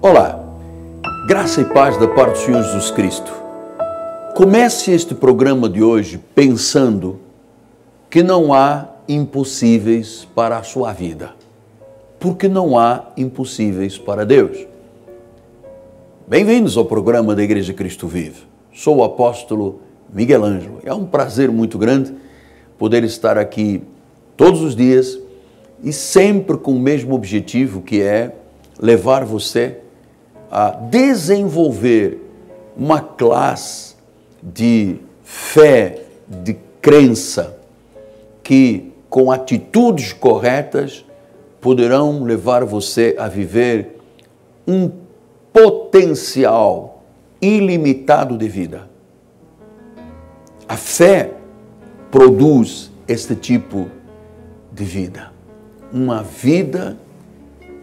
Olá, graça e paz da parte do Senhor Jesus Cristo. Comece este programa de hoje pensando que não há impossíveis para a sua vida, porque não há impossíveis para Deus. Bem-vindos ao programa da Igreja Cristo Vive. Sou o apóstolo Miguel Ângelo. É um prazer muito grande poder estar aqui todos os dias e sempre com o mesmo objetivo, que é levar você a desenvolver uma classe de fé, de crença, que com atitudes corretas poderão levar você a viver um potencial ilimitado de vida. A fé produz este tipo de vida, uma vida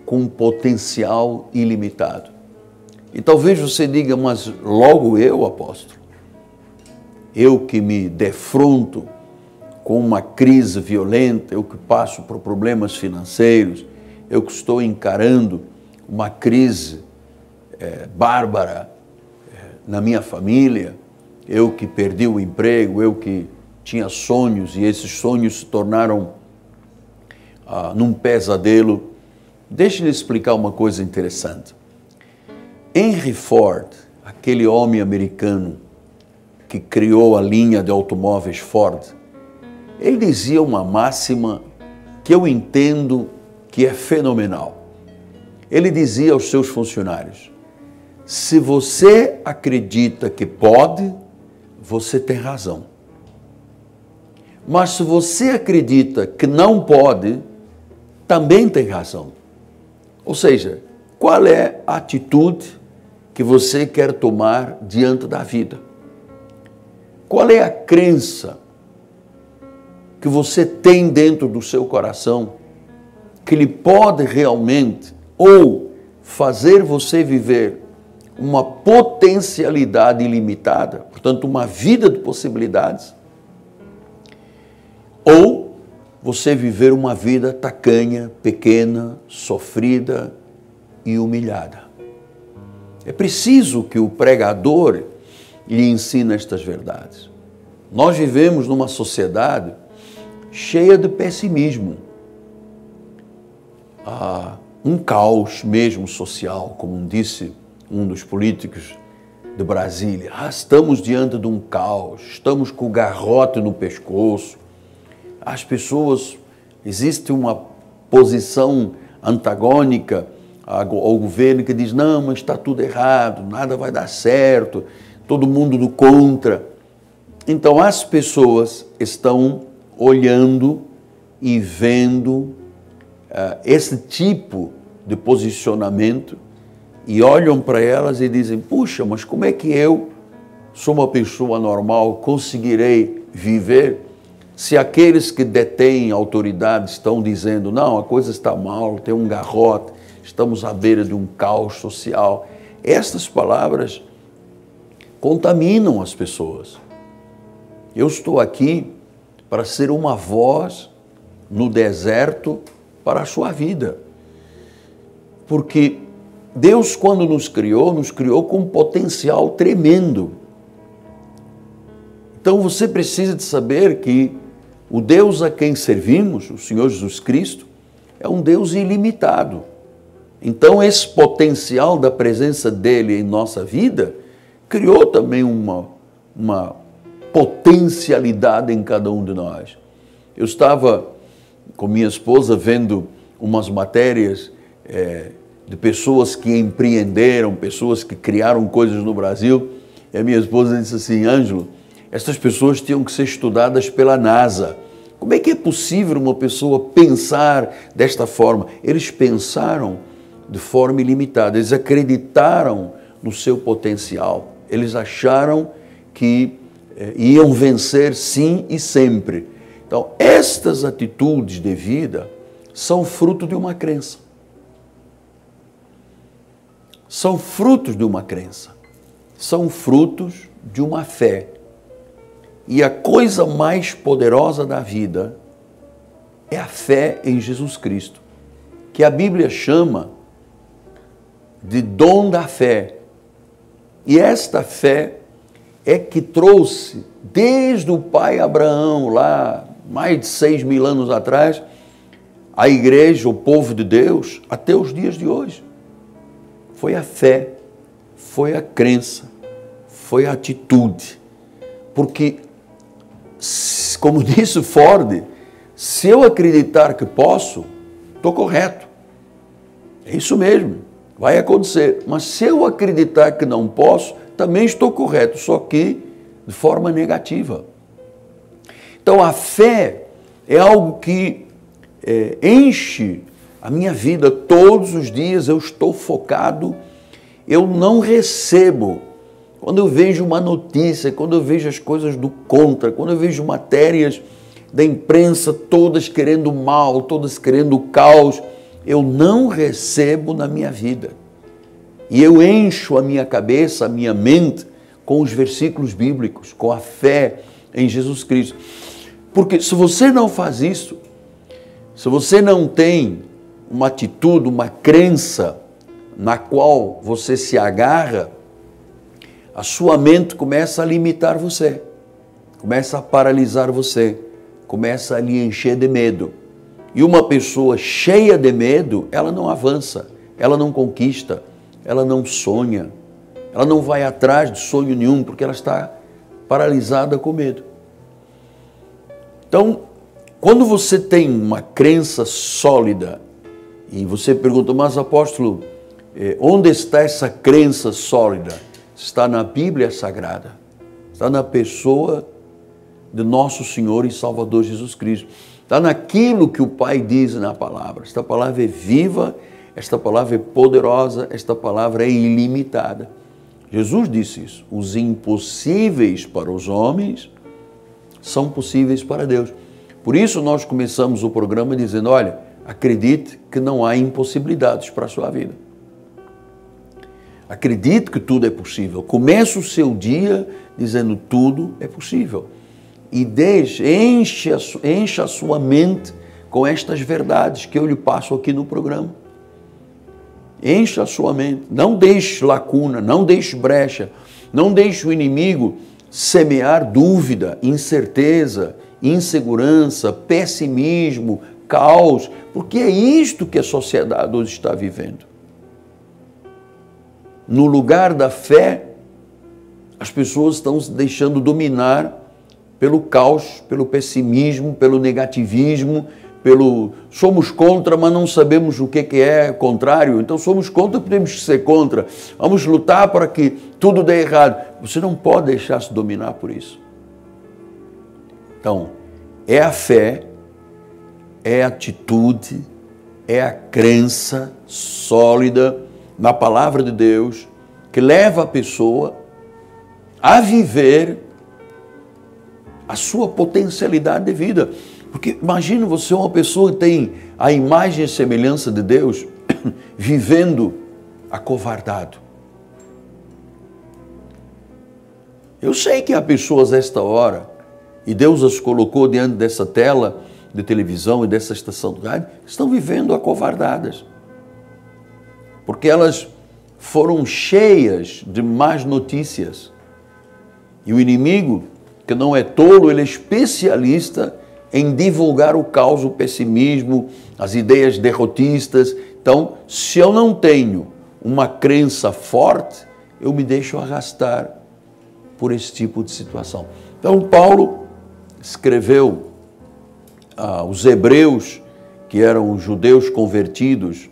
com potencial ilimitado. E talvez você diga, mas logo eu, apóstolo, eu que me defronto com uma crise violenta, eu que passo por problemas financeiros, eu que estou encarando uma crise bárbara na minha família, eu que perdi o emprego, eu que tinha sonhos e esses sonhos se tornaram num pesadelo. Deixe-me explicar uma coisa interessante. Henry Ford, aquele homem americano que criou a linha de automóveis Ford, ele dizia uma máxima que eu entendo que é fenomenal. Ele dizia aos seus funcionários: se você acredita que pode, você tem razão. Mas se você acredita que não pode, também tem razão. Ou seja, qual é a atitude que você quer tomar diante da vida? Qual é a crença que você tem dentro do seu coração que lhe pode realmente ou fazer você viver uma potencialidade ilimitada, portanto, uma vida de possibilidades, ou você viver uma vida tacanha, pequena, sofrida e humilhada? É preciso que o pregador lhe ensine estas verdades. Nós vivemos numa sociedade cheia de pessimismo. Um caos mesmo social, como disse um dos políticos de Brasília. Estamos diante de um caos, estamos com o garrote no pescoço. As pessoas, existe uma posição antagônica ao governo que diz, não, mas está tudo errado, nada vai dar certo, todo mundo do contra. Então as pessoas estão olhando e vendo esse tipo de posicionamento e olham para elas e dizem, puxa, mas como é que eu sou uma pessoa normal, conseguirei viver se aqueles que detêm autoridade estão dizendo, não, a coisa está mal, tem um garrote, estamos à beira de um caos social. Estas palavras contaminam as pessoas. Eu estou aqui para ser uma voz no deserto para a sua vida. Porque Deus, quando nos criou com um potencial tremendo. Então você precisa de saber que o Deus a quem servimos, o Senhor Jesus Cristo, é um Deus ilimitado. Então esse potencial da presença dele em nossa vida criou também uma potencialidade em cada um de nós. Eu estava com minha esposa vendo umas matérias de pessoas que empreenderam, pessoas que criaram coisas no Brasil, e a minha esposa disse assim, Ângelo, essas pessoas tinham que ser estudadas pela NASA. Como é que é possível uma pessoa pensar desta forma? Eles pensaram de forma ilimitada, eles acreditaram no seu potencial, eles acharam que iam vencer sim e sempre. Então, estas atitudes de vida são fruto de uma crença. São frutos de uma crença. São frutos de uma fé. E a coisa mais poderosa da vida é a fé em Jesus Cristo, que a Bíblia chama de dom da fé. E esta fé é que trouxe, desde o pai Abraão, lá mais de 6.000 anos atrás, a igreja, o povo de Deus, até os dias de hoje. Foi a fé, foi a crença, foi a atitude. Porque, como disse Ford, se eu acreditar que posso, estou correto. É isso mesmo, vai acontecer. Mas se eu acreditar que não posso, também estou correto, só que de forma negativa. Então a fé é algo que enche a minha vida todos os dias. Eu estou focado, eu não recebo. Quando eu vejo uma notícia, quando eu vejo as coisas do contra, quando eu vejo matérias da imprensa todas querendo mal, todas querendo caos, eu não recebo na minha vida. E eu encho a minha cabeça, a minha mente com os versículos bíblicos, com a fé em Jesus Cristo. Porque se você não faz isso, se você não tem uma atitude, uma crença na qual você se agarra, a sua mente começa a limitar você, começa a paralisar você, começa a lhe encher de medo. E uma pessoa cheia de medo, ela não avança, ela não conquista, ela não sonha, ela não vai atrás de sonho nenhum, porque ela está paralisada com medo. Então, quando você tem uma crença sólida, e você pergunta, mas apóstolo, onde está essa crença sólida? Está na Bíblia Sagrada, está na pessoa de nosso Senhor e Salvador Jesus Cristo. Está naquilo que o Pai diz na palavra. Esta palavra é viva, esta palavra é poderosa, esta palavra é ilimitada. Jesus disse isso. Os impossíveis para os homens são possíveis para Deus. Por isso nós começamos o programa dizendo, olha, acredite que não há impossibilidades para a sua vida. Acredite que tudo é possível. Comece o seu dia dizendo tudo é possível. E encha a sua mente com estas verdades que eu lhe passo aqui no programa. Encha a sua mente. Não deixe lacuna, não deixe brecha, não deixe o inimigo semear dúvida, incerteza, insegurança, pessimismo, caos, porque é isto que a sociedade hoje está vivendo. No lugar da fé, as pessoas estão se deixando dominar pelo caos, pelo pessimismo, pelo negativismo, somos contra, mas não sabemos o que é contrário, então somos contra, temos que ser contra, vamos lutar para que tudo dê errado. Você não pode deixar-se dominar por isso. Então, é a fé, é a atitude, é a crença sólida na palavra de Deus que leva a pessoa a viver a sua potencialidade de vida. Porque imagine você uma pessoa que tem a imagem e semelhança de Deus vivendo acovardado. Eu sei que há pessoas a esta hora, e Deus as colocou diante dessa tela de televisão e dessa estação de rádio, que estão vivendo acovardadas. Porque elas foram cheias de más notícias. E o inimigo, que não é tolo, ele é especialista em divulgar o caos, o pessimismo, as ideias derrotistas. Então, se eu não tenho uma crença forte, eu me deixo arrastar por esse tipo de situação. Então, Paulo escreveu aos hebreus, que eram os judeus convertidos,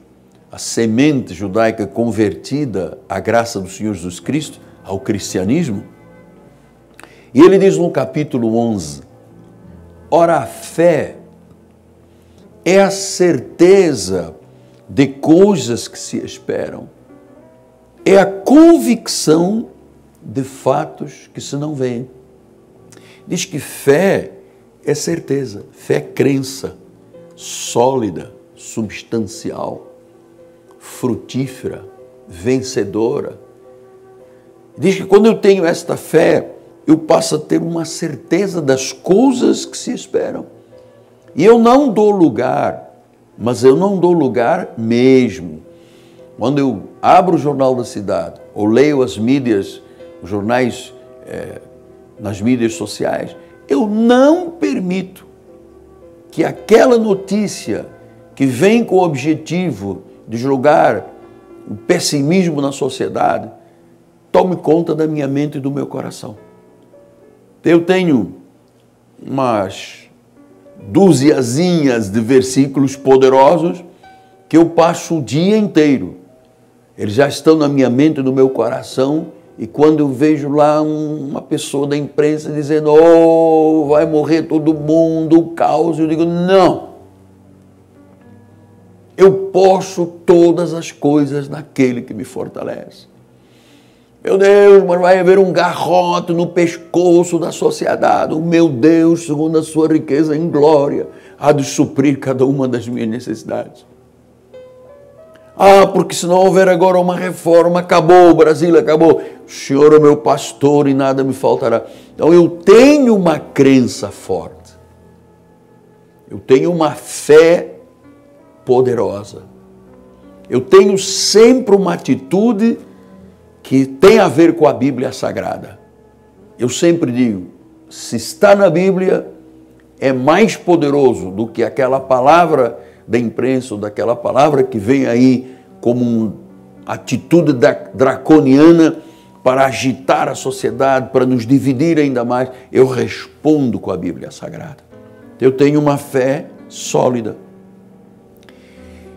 a semente judaica convertida à graça do Senhor Jesus Cristo, ao cristianismo. E ele diz no capítulo 11, ora, a fé é a certeza de coisas que se esperam, é a convicção de fatos que se não veem. Diz que fé é certeza, fé é crença, sólida, substancial, frutífera, vencedora. Diz que quando eu tenho esta fé, eu passo a ter uma certeza das coisas que se esperam. E eu não dou lugar, mas eu não dou lugar mesmo. quando eu abro o Jornal da Cidade ou leio as mídias, os jornais nas mídias sociais, eu não permito que aquela notícia que vem com o objetivo de jogar o pessimismo na sociedade tome conta da minha mente e do meu coração. Eu tenho umas duziazinhas de versículos poderosos que eu passo o dia inteiro. Eles já estão na minha mente e no meu coração, e quando eu vejo lá uma pessoa da imprensa dizendo: oh, vai morrer todo mundo, o caos, eu digo: não. Eu posso todas as coisas naquele que me fortalece. Meu Deus, mas vai haver um garrote no pescoço da sociedade. O meu Deus, segundo a sua riqueza em glória, há de suprir cada uma das minhas necessidades. Ah, porque se não houver agora uma reforma, acabou, o Brasil acabou. O Senhor é meu pastor e nada me faltará. Então eu tenho uma crença forte. Eu tenho uma fé poderosa. Eu tenho sempre uma atitude que tem a ver com a Bíblia Sagrada. Eu sempre digo, se está na Bíblia, é mais poderoso do que aquela palavra da imprensa, ou daquela palavra que vem aí como uma atitude draconiana para agitar a sociedade, para nos dividir ainda mais. Eu respondo com a Bíblia Sagrada. Eu tenho uma fé sólida.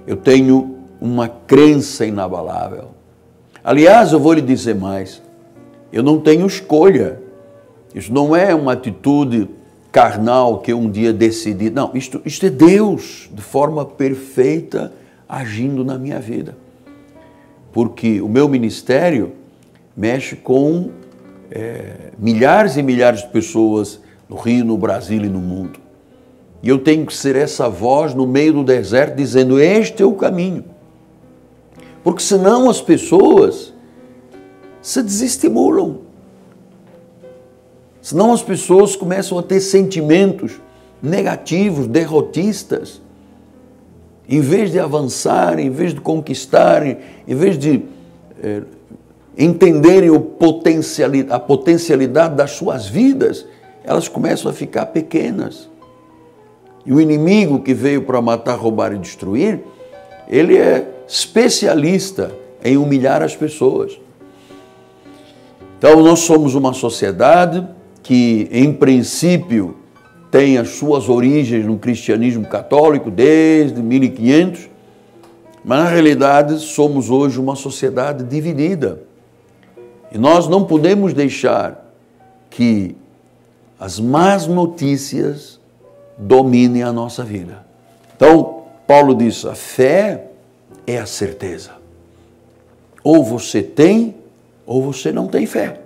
Eu tenho uma crença inabalável. Aliás, eu vou lhe dizer mais, eu não tenho escolha. Isso não é uma atitude carnal que eu um dia decidi. Não, isto é Deus, de forma perfeita, agindo na minha vida. Porque o meu ministério mexe com milhares e milhares de pessoas no Rio, no Brasil e no mundo. E eu tenho que ser essa voz no meio do deserto dizendo: este é o caminho. Porque senão as pessoas se desestimulam. Senão as pessoas começam a ter sentimentos negativos, derrotistas. Em vez de avançarem, em vez de conquistarem, em vez de entenderem a potencialidade das suas vidas, elas começam a ficar pequenas. E o inimigo que veio para matar, roubar e destruir, ele é especialista em humilhar as pessoas. Então, nós somos uma sociedade que, em princípio, tem as suas origens no cristianismo católico desde 1500, mas, na realidade, somos hoje uma sociedade dividida. E nós não podemos deixar que as más notícias dominem a nossa vida. Então, Paulo diz, a fé é a certeza. Ou você tem, ou você não tem fé.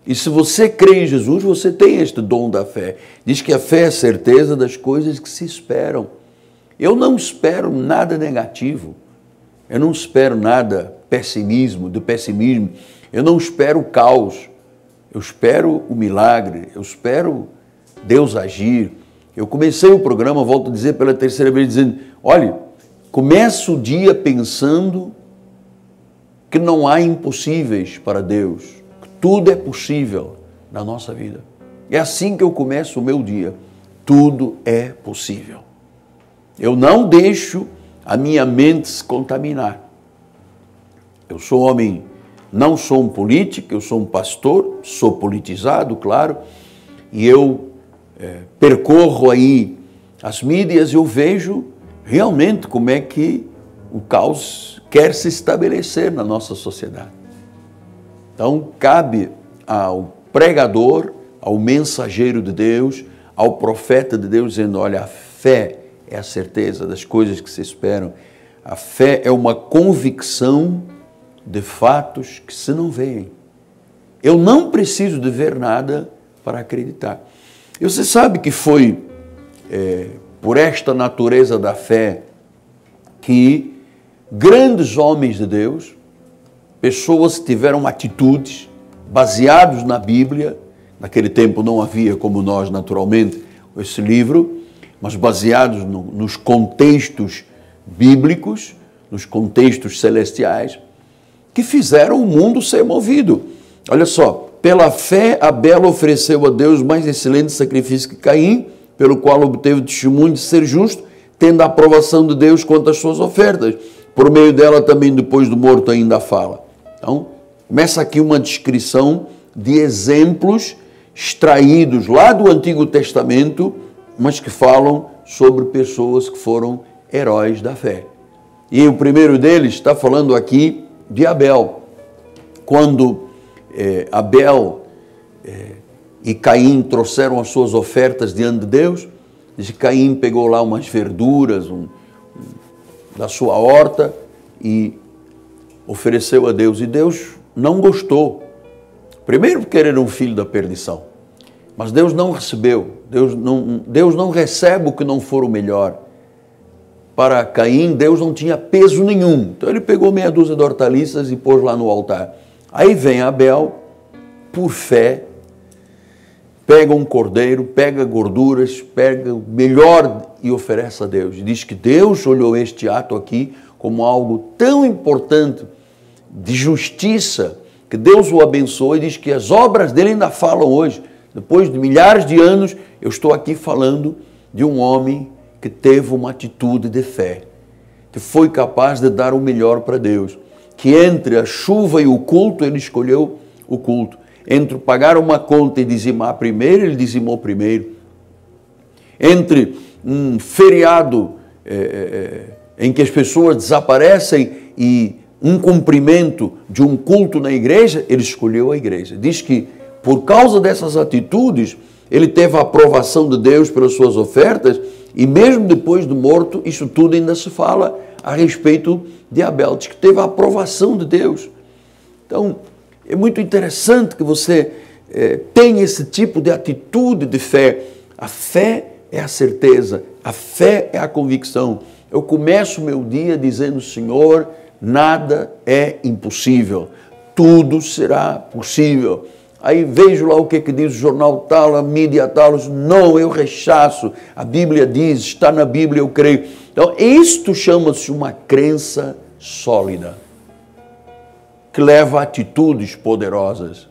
E se você crê em Jesus, você tem este dom da fé. Diz que a fé é a certeza das coisas que se esperam. Eu não espero nada negativo. Eu não espero nada de pessimismo. Eu não espero o caos. Eu espero o milagre. Eu espero Deus agir. Eu comecei o programa, volto a dizer pela terceira vez, dizendo, olha, começa o dia pensando que não há impossíveis para Deus, que tudo é possível na nossa vida. É assim que eu começo o meu dia. Tudo é possível. Eu não deixo a minha mente se contaminar. Eu sou homem, não sou um político, eu sou um pastor, sou politizado, claro, e eu percorro aí as mídias e eu vejo realmente como é que o caos quer se estabelecer na nossa sociedade. Então, cabe ao pregador, ao mensageiro de Deus, ao profeta de Deus, dizendo, olha, a fé é a certeza das coisas que se esperam. A fé é uma convicção de fatos que se não veem. Eu não preciso de ver nada para acreditar. E você sabe que foi por esta natureza da fé que grandes homens de Deus, pessoas que tiveram atitudes baseadas na Bíblia, naquele tempo não havia como nós naturalmente esse livro, mas baseados nos contextos bíblicos, nos contextos celestiais, que fizeram o mundo ser movido. Olha só, pela fé Abel ofereceu a Deus mais excelente sacrifício que Caim, pelo qual obteve o testemunho de ser justo, tendo a aprovação de Deus quanto às suas ofertas. Por meio dela também, depois do morto, ainda fala. Então, começa aqui uma descrição de exemplos extraídos lá do Antigo Testamento, mas que falam sobre pessoas que foram heróis da fé. E o primeiro deles está falando aqui de Abel. Quando Abel e Caim trouxeram as suas ofertas diante de Deus, diz que Caim pegou lá umas verduras da sua horta e ofereceu a Deus. E Deus não gostou. Primeiro porque ele era um filho da perdição. Mas Deus não recebeu. Deus não recebe o que não for o melhor. Para Caim, Deus não tinha peso nenhum. Então ele pegou meia dúzia de hortaliças e pôs lá no altar. Aí vem Abel, por fé, pega um cordeiro, pega gorduras, pega o melhor e oferece a Deus. E diz que Deus olhou este ato aqui como algo tão importante, de justiça, que Deus o abençoou e diz que as obras dele ainda falam hoje. Depois de milhares de anos, eu estou aqui falando de um homem que teve uma atitude de fé, que foi capaz de dar o melhor para Deus, que entre a chuva e o culto, ele escolheu o culto. Entre pagar uma conta e dizimar primeiro, ele dizimou primeiro. Entre um feriado em que as pessoas desaparecem e um cumprimento de um culto na igreja, ele escolheu a igreja. Diz que por causa dessas atitudes, ele teve a aprovação de Deus pelas suas ofertas e mesmo depois do morto, isso tudo ainda se fala a respeito de Abel. Diz que teve a aprovação de Deus. Então, é muito interessante que você tenha esse tipo de atitude de fé. A fé é a certeza, a fé é a convicção. Eu começo o meu dia dizendo, Senhor, nada é impossível, tudo será possível. Aí vejo lá o que diz o jornal tal, a mídia tal, não, eu rechaço, a Bíblia diz, está na Bíblia, eu creio. Então, isto chama-se uma crença sólida, que leva a atitudes poderosas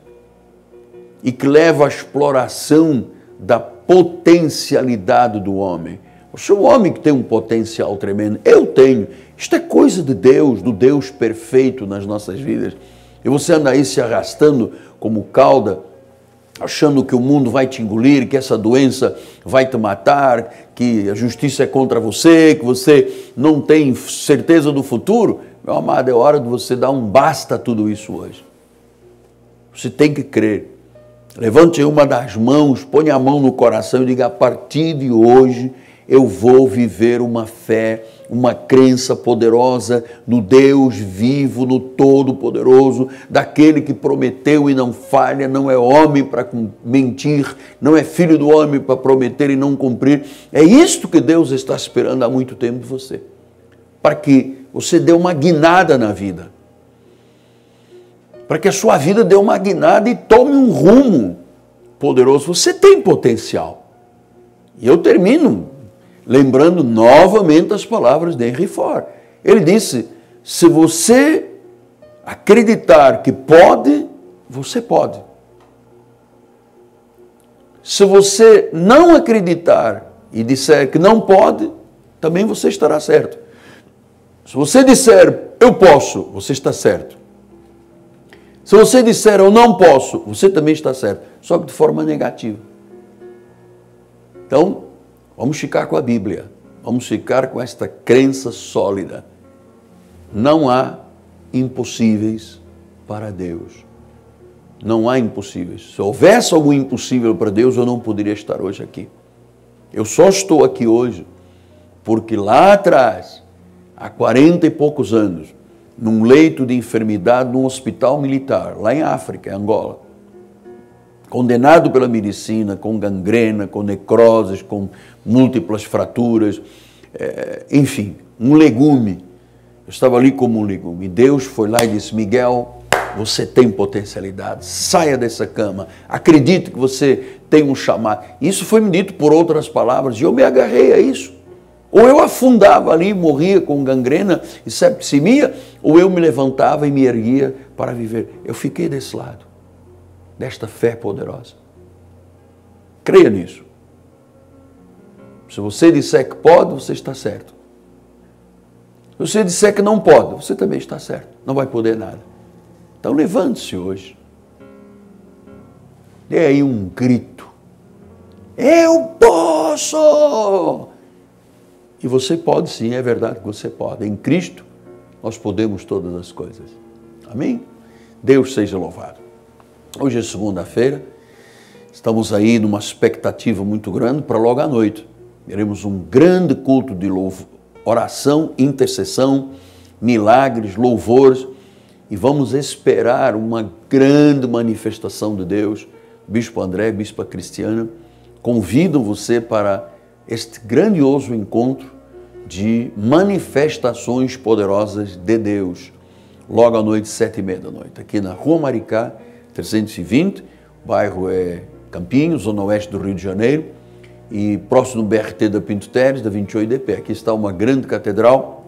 e que leva à exploração da potencialidade do homem. Eu sou um homem que tem um potencial tremendo, eu tenho. Isto é coisa de Deus, do Deus perfeito nas nossas vidas. E você anda aí se arrastando como cauda, achando que o mundo vai te engolir, que essa doença vai te matar, que a justiça é contra você, que você não tem certeza do futuro. Meu amado, é hora de você dar um basta a tudo isso hoje. Você tem que crer. Levante uma das mãos, ponha a mão no coração e diga, a partir de hoje eu vou viver uma fé, uma crença poderosa no Deus vivo, no Todo-Poderoso, daquele que prometeu e não falha, não é homem para mentir, não é filho do homem para prometer e não cumprir. É isto que Deus está esperando há muito tempo de você, para que você dê uma guinada na vida, para que a sua vida dê uma guinada e tome um rumo poderoso. Você tem potencial. E eu termino lembrando novamente as palavras de Henry Ford. Ele disse, se você acreditar que pode, você pode. Se você não acreditar e disser que não pode, também você estará certo. Se você disser, eu posso, você está certo. Se você disser, eu não posso, você também está certo, só que de forma negativa. Então, vamos ficar com a Bíblia, vamos ficar com esta crença sólida. Não há impossíveis para Deus. Não há impossíveis. Se houvesse algum impossível para Deus, eu não poderia estar hoje aqui. Eu só estou aqui hoje porque lá atrás, há 40 e poucos anos, num leito de enfermidade, num hospital militar, lá em África, em Angola, condenado pela medicina, com gangrena, com necroses, com múltiplas fraturas, enfim, um legume. Eu estava ali como um legume. E Deus foi lá e disse, Miguel, você tem potencialidade, saia dessa cama, acredite que você tem um chamado. Isso foi me dito por outras palavras, e eu me agarrei a isso. Ou eu afundava ali, morria com gangrena e septicemia, ou eu me levantava e me erguia para viver. Eu fiquei desse lado, desta fé poderosa. Creia nisso. Se você disser que pode, você está certo. Se você disser que não pode, você também está certo. Não vai poder nada. Então levante-se hoje. Dê aí um grito. Eu posso! E você pode sim, é verdade que você pode. Em Cristo, nós podemos todas as coisas. Amém? Deus seja louvado. Hoje é segunda-feira. Estamos aí numa expectativa muito grande para logo à noite. Teremos um grande culto de louvor, oração, intercessão, milagres, louvores. E vamos esperar uma grande manifestação de Deus. Bispo André, Bispa Cristiana, convidam você para este grandioso encontro de manifestações poderosas de Deus. Logo à noite, 7h30 da noite, aqui na Rua Maricá, 320, o bairro é Campinhos, zona oeste do Rio de Janeiro, e próximo do BRT da Pinto Teres, da 28DP. Aqui está uma grande catedral,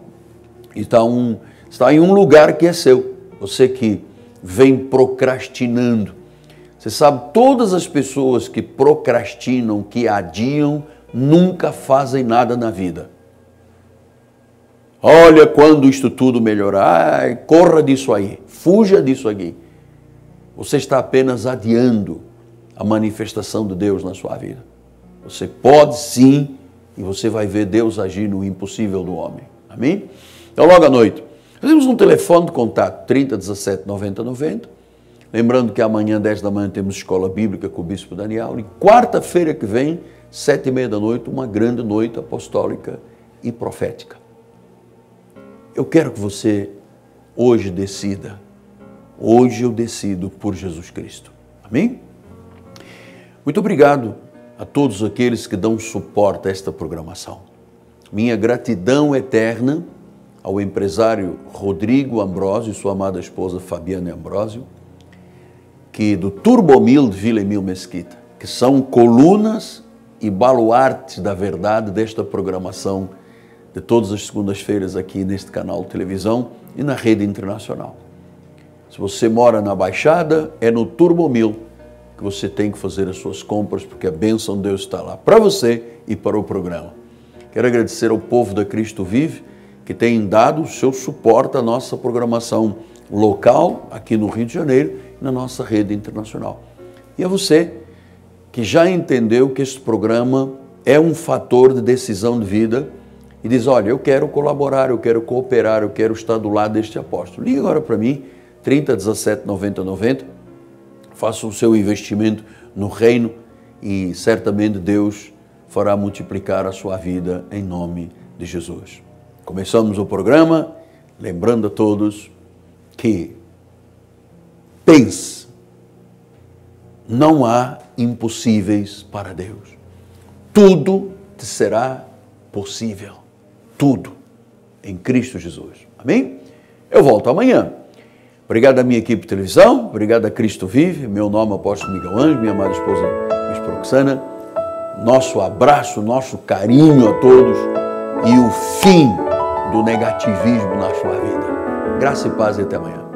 e está em um lugar que é seu. Você que vem procrastinando. Você sabe, todas as pessoas que procrastinam, que adiam, nunca fazem nada na vida. Olha, quando isto tudo melhorar, corra disso aí, fuja disso aqui. Você está apenas adiando a manifestação de Deus na sua vida. Você pode sim, e você vai ver Deus agir no impossível do homem. Amém? Então, logo à noite, nós temos um telefone de contato, 3017 90 90. Lembrando que amanhã, 10 da manhã, temos escola bíblica com o Bispo Daniel. E quarta-feira que vem, 7h30 da noite, uma grande noite apostólica e profética. Eu quero que você hoje decida. Hoje eu decido por Jesus Cristo. Amém? Muito obrigado a todos aqueles que dão suporte a esta programação. Minha gratidão eterna ao empresário Rodrigo Ambrósio e sua amada esposa Fabiana Ambrósio, que do Turbomil de Vila Emil Mesquita, que são colunas e baluartes da verdade desta programação de todas as segundas-feiras aqui neste canal de televisão e na rede internacional. Se você mora na Baixada, é no Turbomil que você tem que fazer as suas compras, porque a bênção de Deus está lá para você e para o programa. Quero agradecer ao povo da Cristo Vive, que tem dado o seu suporte à nossa programação local, aqui no Rio de Janeiro, e na nossa rede internacional. E a você, que já entendeu que este programa é um fator de decisão de vida e diz, olha, eu quero colaborar, eu quero cooperar, eu quero estar do lado deste apóstolo. Ligue agora para mim, 3017 90 90, faça o seu investimento no reino e certamente Deus fará multiplicar a sua vida em nome de Jesus. Começamos o programa, lembrando a todos que pense, não há impossíveis para Deus. Tudo te será possível. Tudo em Cristo Jesus. Amém? Eu volto amanhã. Obrigado à minha equipe de televisão, obrigado a Cristo Vive, meu nome é Apóstolo Miguel Anjo, minha amada esposa Bispa Roxana. Nosso abraço, nosso carinho a todos e o fim do negativismo na sua vida. Graça e paz e até amanhã.